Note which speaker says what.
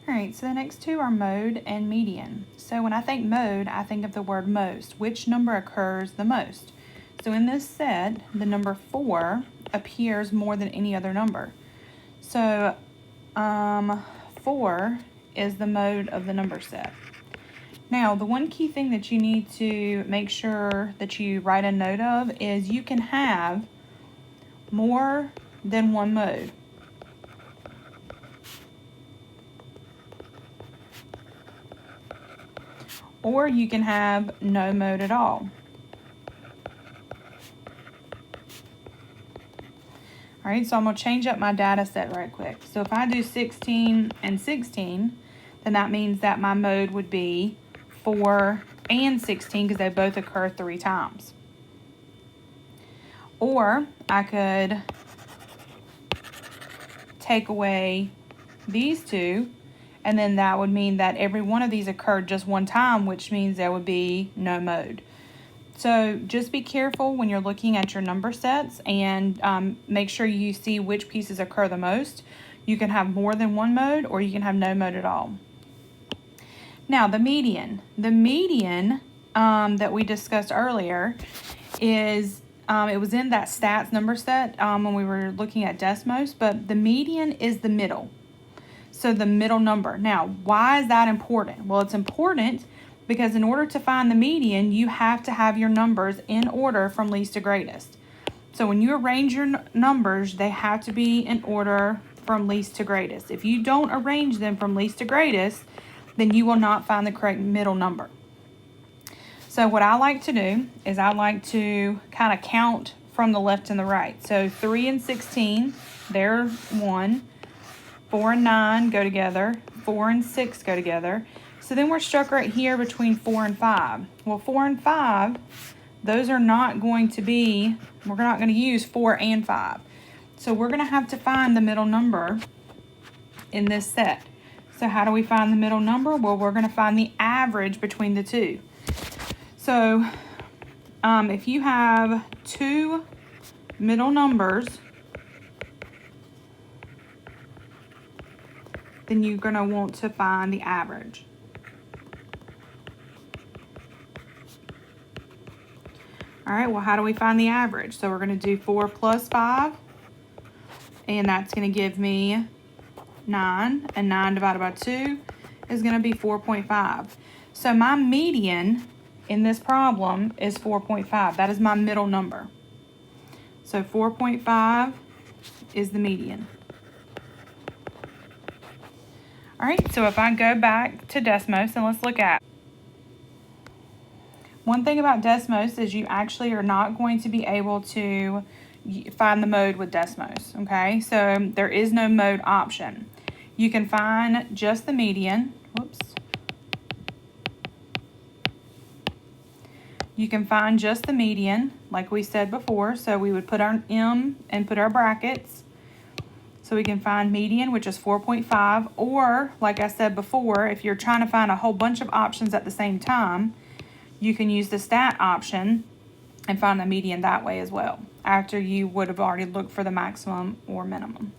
Speaker 1: All right, so the next two are mode and median. So when I think mode, I think of the word most. Which number occurs the most? So in this set, the number 4 appears more than any other number. So 4 is the mode of the number set. Now, the one key thing that you need to make sure that you write a note of is you can have more than one mode. Or you can have no mode at all. All right, so I'm going to change up my data set right quick. So if I do 16 and 16, then that means that my mode would be 4 and 16 because they both occur 3 times. Or I could take away these two, and then that would mean that every one of these occurred just one time, which means there would be no mode. So just be careful when you're looking at your number sets and make sure you see which pieces occur the most. You can have more than one mode or you can have no mode at all. Now the median. The median that we discussed earlier is, it was in that stats number set when we were looking at Desmos, but the median is the middle. So the middle number. Now, why is that important? Well, it's important because in order to find the median, you have to have your numbers in order from least to greatest. So when you arrange your numbers, they have to be in order from least to greatest. If you don't arrange them from least to greatest, then you will not find the correct middle number. So what I like to do is I like to kind of count from the left and the right. So 3 and 16, they're 1. 4 and 9 go together. 4 and 6 go together. So then we're stuck right here between 4 and 5. Well, 4 and 5, those are not going to be, we're not going to use 4 and 5. So we're going to have to find the middle number in this set. So how do we find the middle number? Well, we're going to find the average between the two. So if you have two middle numbers, then you're going to want to find the average. All right, well, how do we find the average? So we're going to do 4 plus 5, and that's going to give me 9, and 9 divided by 2 is going to be 4.5. So my median in this problem is 4.5. That is my middle number. So 4.5 is the median. All right, so if I go back to Desmos and let's look at, one thing about Desmos is you actually are not going to be able to find the mode with Desmos, okay? So there is no mode option. You can find just the median. Whoops. You can find just the median, like we said before. So we would put our M and put our brackets. So we can find median, which is 4.5, or like I said before, if you're trying to find a whole bunch of options at the same time, you can use the stat option and find the median that way as well, after you would have already looked for the maximum or minimum.